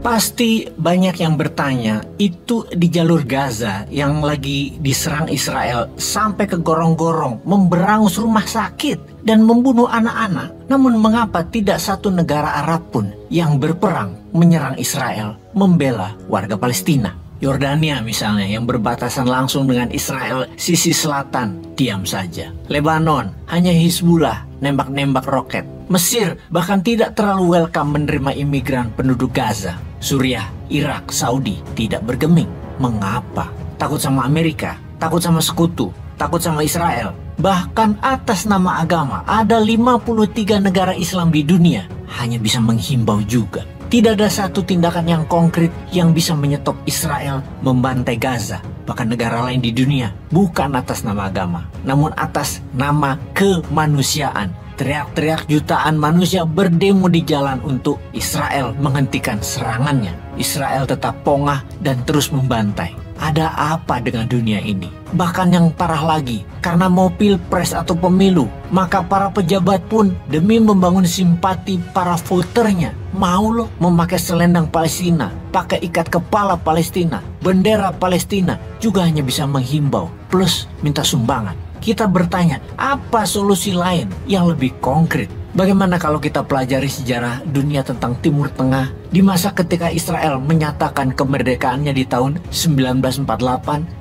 Pasti banyak yang bertanya, itu di jalur Gaza yang lagi diserang Israel sampai ke gorong-gorong, memberangus rumah sakit dan membunuh anak-anak. Namun mengapa tidak satu negara Arab pun yang berperang menyerang Israel, membela warga Palestina? Yordania misalnya yang berbatasan langsung dengan Israel sisi selatan diam saja. Lebanon hanya Hizbullah nembak-nembak roket. Mesir bahkan tidak terlalu welcome menerima imigran penduduk Gaza. Suriah, Irak, Saudi tidak bergeming. Mengapa? Takut sama Amerika, takut sama sekutu, takut sama Israel. Bahkan atas nama agama ada 53 negara Islam di dunia hanya bisa menghimbau juga. Tidak ada satu tindakan yang konkret yang bisa menyetop Israel membantai Gaza. Bahkan negara lain di dunia bukan atas nama agama, namun atas nama kemanusiaan. Teriak-teriak jutaan manusia berdemo di jalan untuk Israel menghentikan serangannya. Israel tetap pongah dan terus membantai. Ada apa dengan dunia ini? Bahkan yang parah lagi, karena mau pilpres atau pemilu, maka para pejabat pun demi membangun simpati para voternya, mau loh memakai selendang Palestina, pakai ikat kepala Palestina, bendera Palestina, juga hanya bisa menghimbau, plus minta sumbangan. Kita bertanya, apa solusi lain yang lebih konkret? Bagaimana kalau kita pelajari sejarah dunia tentang Timur Tengah di masa ketika Israel menyatakan kemerdekaannya di tahun 1948,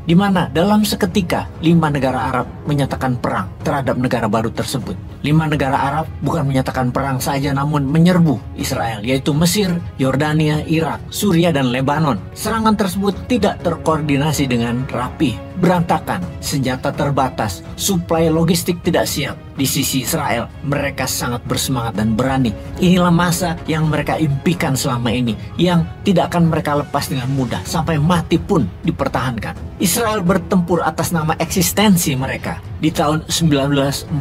di mana dalam seketika 5 negara Arab menyatakan perang terhadap negara baru tersebut. 5 negara Arab bukan menyatakan perang saja namun menyerbu Israel, yaitu Mesir, Yordania, Irak, Suriah, dan Lebanon. Serangan tersebut tidak terkoordinasi dengan rapi, berantakan, senjata terbatas, suplai logistik tidak siap. Di sisi Israel, mereka sangat bersemangat dan berani. Inilah masa yang mereka impikan selama ini, yang tidak akan mereka lepas dengan mudah, sampai mati pun dipertahankan. Israel bertempur atas nama eksistensi mereka. Di tahun 1949,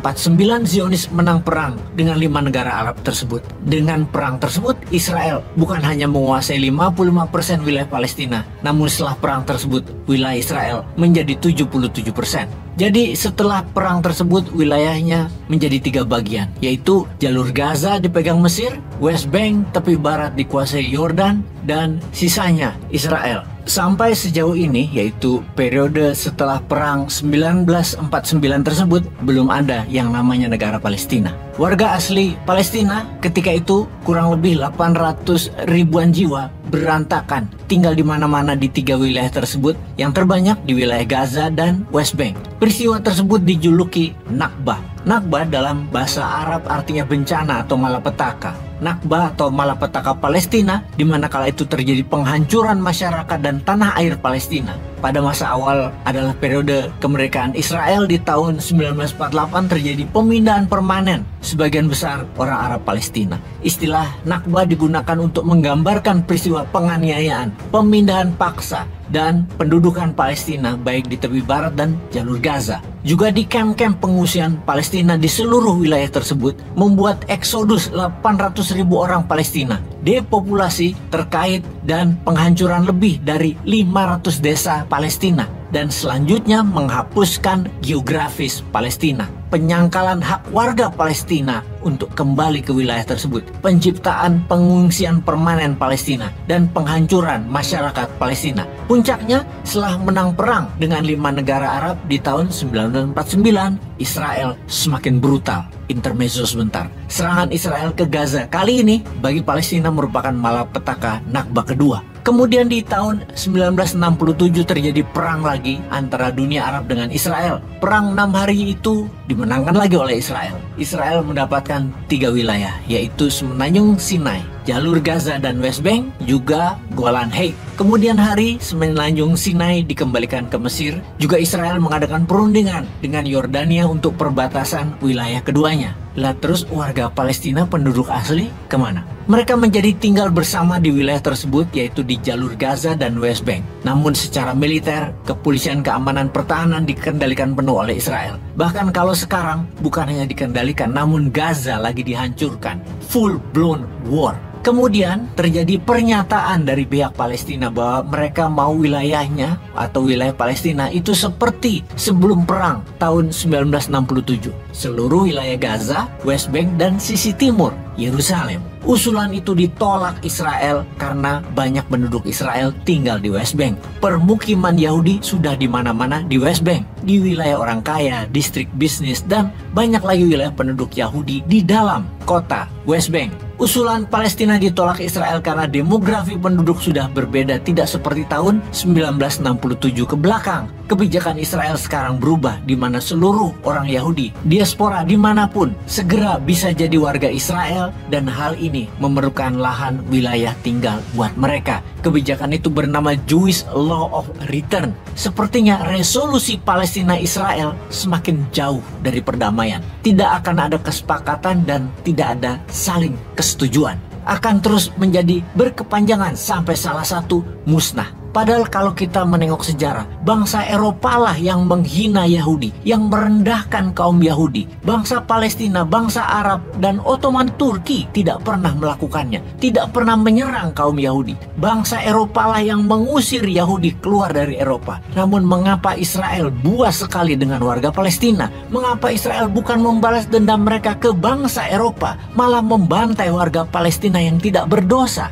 Zionis menang perang dengan 5 negara Arab tersebut. Dengan perang tersebut, Israel bukan hanya menguasai 55% wilayah Palestina, namun setelah perang tersebut, wilayah Israel menjadi 77%. Jadi setelah perang tersebut wilayahnya menjadi 3 bagian, yaitu jalur Gaza dipegang Mesir, West Bank tepi barat dikuasai Yordan, dan sisanya Israel. Sampai sejauh ini, yaitu periode setelah perang 1949 tersebut, belum ada yang namanya negara Palestina. Warga asli Palestina ketika itu kurang lebih 800 ribuan jiwa berantakan, tinggal di mana-mana di 3 wilayah tersebut, yang terbanyak di wilayah Gaza dan West Bank. Peristiwa tersebut dijuluki Nakbah. Nakbah dalam bahasa Arab artinya bencana atau malapetaka. Nakbah atau malapetaka Palestina, di mana kala itu terjadi penghancuran masyarakat dan tanah air Palestina. Pada masa awal adalah periode kemerdekaan Israel di tahun 1948 terjadi pemindahan permanen sebagian besar orang Arab Palestina. Istilah Nakbah digunakan untuk menggambarkan peristiwa penganiayaan, pemindahan paksa, dan pendudukan Palestina baik di tepi barat dan jalur Gaza. Juga di kamp-kamp pengungsian Palestina di seluruh wilayah tersebut membuat eksodus 800 ribu orang Palestina, depopulasi terkait dan penghancuran lebih dari 500 desa Palestina, dan selanjutnya menghapuskan geografis Palestina, penyangkalan hak warga Palestina untuk kembali ke wilayah tersebut, penciptaan pengungsian permanen Palestina, dan penghancuran masyarakat Palestina. Puncaknya setelah menang perang dengan 5 negara Arab di tahun 1949, Israel semakin brutal. Intermezzo sebentar. Serangan Israel ke Gaza kali ini bagi Palestina merupakan malapetaka Nakbah kedua. Kemudian di tahun 1967 terjadi perang lagi antara dunia Arab dengan Israel. Perang 6 hari itu dimenangkan lagi oleh Israel. Israel mendapatkan 3 wilayah, yaitu Semenanjung Sinai, jalur Gaza dan West Bank, juga Golan Heights. Kemudian hari Semenanjung Sinai dikembalikan ke Mesir. Juga Israel mengadakan perundingan dengan Yordania untuk perbatasan wilayah keduanya. Lah terus warga Palestina penduduk asli kemana? Mereka menjadi tinggal bersama di wilayah tersebut, yaitu di jalur Gaza dan West Bank. Namun secara militer, kepolisian, keamanan, pertahanan dikendalikan penuh oleh Israel. Bahkan kalau sekarang bukan hanya dikendalikan, namun Gaza lagi dihancurkan. Full blown war. Kemudian terjadi pernyataan dari pihak Palestina bahwa mereka mau wilayahnya atau wilayah Palestina itu seperti sebelum perang tahun 1967. Seluruh wilayah Gaza, West Bank, dan sisi timur, Yerusalem. Usulan itu ditolak Israel karena banyak penduduk Israel tinggal di West Bank. Permukiman Yahudi sudah di mana-mana di West Bank, di wilayah orang kaya, distrik bisnis, dan banyak lagi wilayah penduduk Yahudi di dalam kota West Bank. Usulan Palestina ditolak Israel karena demografi penduduk sudah berbeda, tidak seperti tahun 1967 ke belakang. Kebijakan Israel sekarang berubah, di mana seluruh orang Yahudi, diaspora dimanapun, segera bisa jadi warga Israel, dan hal ini memerlukan lahan wilayah tinggal buat mereka. Kebijakan itu bernama Jewish Law of Return. Sepertinya resolusi Palestina-Israel semakin jauh dari perdamaian. Tidak akan ada kesepakatan dan tidak ada saling kesetujuan. Akan terus menjadi berkepanjangan sampai salah satu musnah. Padahal kalau kita menengok sejarah, bangsa Eropa lah yang menghina Yahudi, yang merendahkan kaum Yahudi. Bangsa Palestina, bangsa Arab, dan Ottoman Turki tidak pernah melakukannya, tidak pernah menyerang kaum Yahudi. Bangsa Eropa lah yang mengusir Yahudi keluar dari Eropa. Namun mengapa Israel buas sekali dengan warga Palestina? Mengapa Israel bukan membalas dendam mereka ke bangsa Eropa, malah membantai warga Palestina yang tidak berdosa?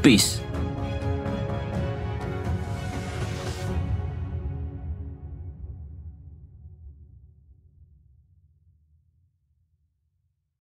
Peace.